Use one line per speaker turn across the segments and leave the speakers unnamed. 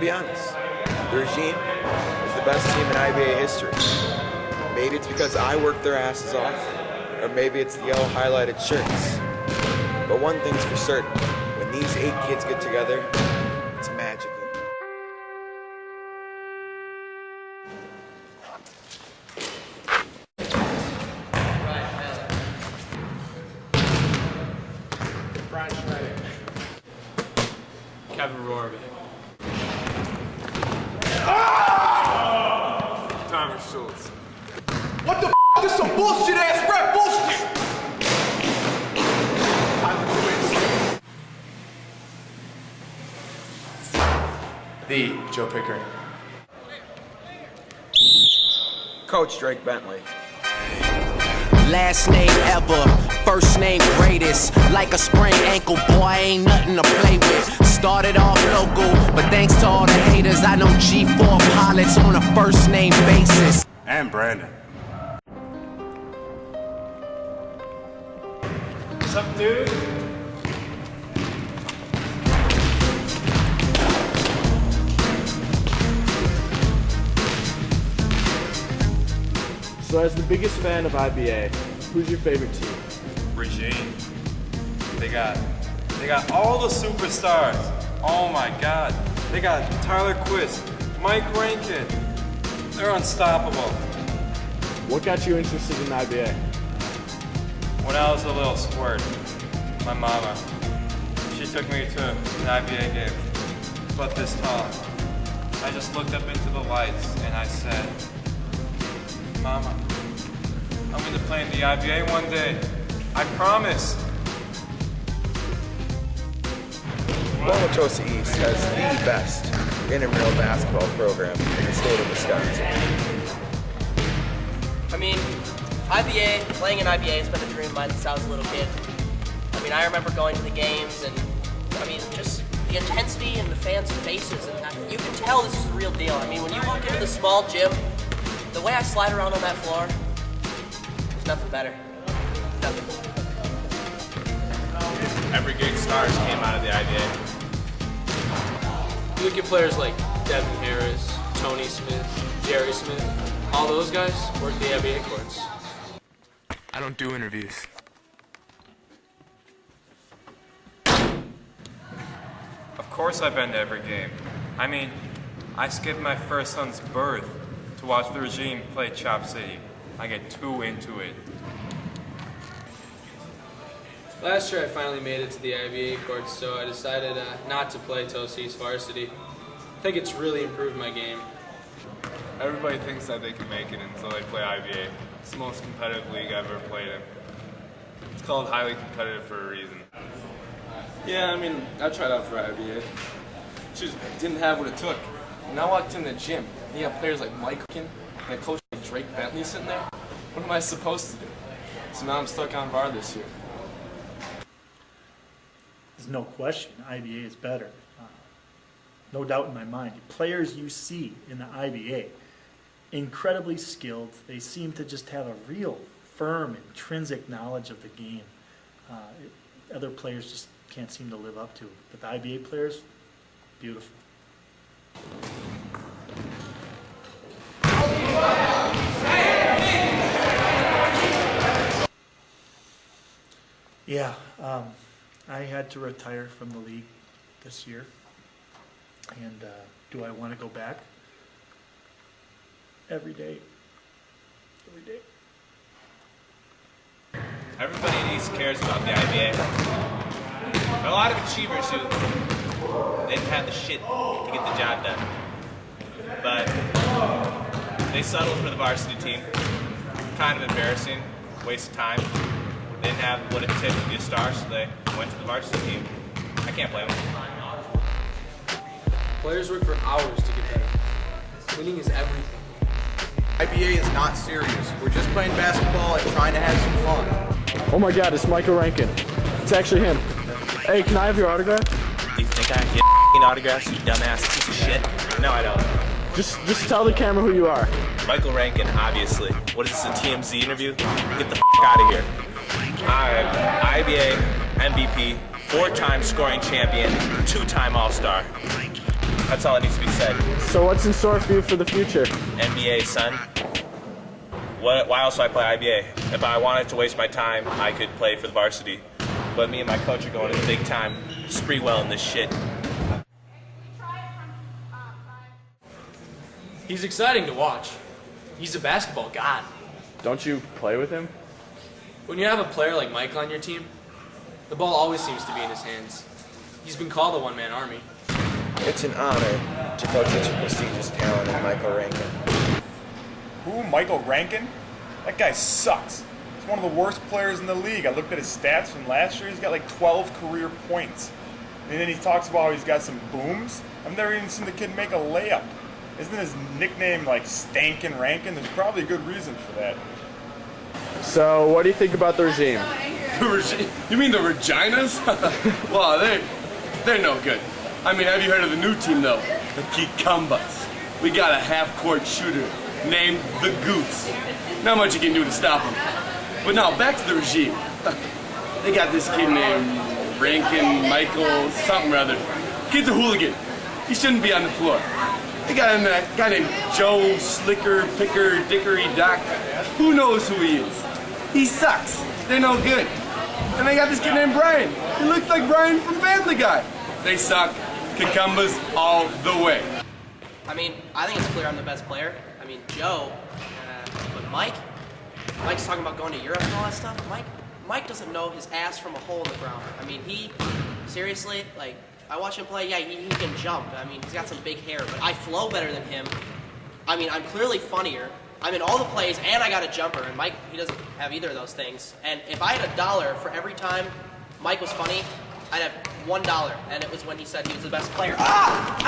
be honest. The regime is the best team in IBA history. Maybe it's because I worked their asses off, or maybe it's the yellow highlighted shirts. But one thing's for certain, when these 8 kids get together, it's magical.
Kevin Rohrbeck. Thomas Schultz.
What the f***? This some bullshit ass rap bullshit!
The Joe Pickering.
Coach Drake Bentley.
Last name ever, first name greatest. Like a sprained ankle, boy, ain't nothing to play with. Started off local, but thanks to all the haters, I know G4 pilots on a first name basis.
And Brandon.
What's up, dude?
So as the biggest fan of IBA, who's your favorite team?
Regime. They got all the superstars. Oh my God. They got Tyler Quist, Mike Rankin. They're unstoppable.
What got you interested in IBA?
When I was a little squirt, my mama, she took me to an IBA game, but this tall. I just looked up into the lights and I said, Mama, I'm going to play in the IBA one day. I promise.
Tosa East has the best intramural basketball program in the state of Wisconsin.
I mean, IBA, playing in IBA has been a dream of mine since I was a little kid. I mean, I remember going to the games and, I mean, just the intensity in the fans' faces. And you can tell this is the real deal. I mean, when you walk into the small gym, the way I slide around on that floor, there's nothing better. Nothing.
Every great stars came out of the IBA. You look at players like Devin Harris, Tony Smith, Jerry Smith, all those guys work the IBA courts.
I don't do interviews. Of course I've been to every game. I mean, I skipped my first son's birth to watch the regime play Chop City. I get too into it.
Last year I finally made it to the IBA courts, so I decided not to play Tosa East varsity. I think it's really improved my game.
Everybody thinks that they can make it until they play IBA. It's the most competitive league I've ever played in. It's called highly competitive for a reason.
Yeah, I mean, I tried out for IBA. Just didn't have what it took. And I walked in the gym, and you have players like Mike Rankin and a coach like Drake Bentley sitting there. What am I supposed to do? So now I'm stuck on VAR this year.
There's no question, IBA is better. No doubt in my mind. The players you see in the IBA, incredibly skilled. They seem to just have a real firm, intrinsic knowledge of the game. Other players just can't seem to live up to. But the IBA players, beautiful. Yeah, I had to retire from the league this year. And do I want to go back? Every day. Every day.
Everybody in East cares about the IBA. There are a lot of achievers who didn't have the shit to get the job done. But they settled for the varsity team. Kind of embarrassing, waste of time. They didn't have what it took to be a star, so they went to the varsity team. I can't blame them.
Players work for hours to get better. Winning is everything.
IBA is not serious. We're just playing basketball and trying to have some fun.
Oh my God, it's Michael Rankin. It's actually him. Hey, can I have your autograph?
You think I get autographs, you dumbass piece of shit? No, I don't.
Just tell the camera who you are.
Michael Rankin, obviously. What is this, a TMZ interview? Get the out of here. I'm IBA MVP, 4-time scoring champion, 2-time All-Star. That's all that needs to be said.
So what's in store for you for the future?
NBA, son. Why else do I play IBA? If I wanted to waste my time, I could play for the varsity. But me and my coach are going to big time spree well in this shit.
He's exciting to watch. He's a basketball god.
Don't you play with him?
When you have a player like Mike on your team, the ball always seems to be in his hands. He's been called the one-man army.
It's an honor to coach such a prestigious talent as Michael Rankin.
Who? Michael Rankin? That guy sucks. He's one of the worst players in the league. I looked at his stats from last year. He's got like 12 career points. And then he talks about how he's got some booms. I've never even seen the kid make a layup. Isn't his nickname like Stankin' Rankin? There's probably a good reason for that.
So what do you think about the regime?
The regime? You mean the Reginas? Well, they're no good. I mean, have you heard of the new team though? The Cucumbas. We got a half-court shooter named the Goose. Not much you can do to stop him. But now, back to the regime. They got this kid named Rankin, Michael, something or other. Kid's a hooligan. He shouldn't be on the floor. They got a guy named Joe Slicker, Picker, Dickory, Doc. Who knows who he is? He sucks. They're no good. And they got this kid named Brian. He looks like Brian from Family Guy. They suck. Cucumbas all the way.
I mean, I think it's clear I'm the best player. I mean, Joe, but Mike's talking about going to Europe and all that stuff. Mike doesn't know his ass from a hole in the ground. I mean, seriously, like, I watch him play, yeah, he can jump. I mean, he's got some big hair, but I flow better than him. I mean, I'm clearly funnier. I'm in all the plays, and I got a jumper, and Mike, he doesn't have either of those things. And if I had $1 for every time Mike was funny, I'd have $1, and it was when he said he was the best player. Mike!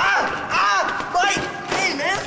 Hey, man!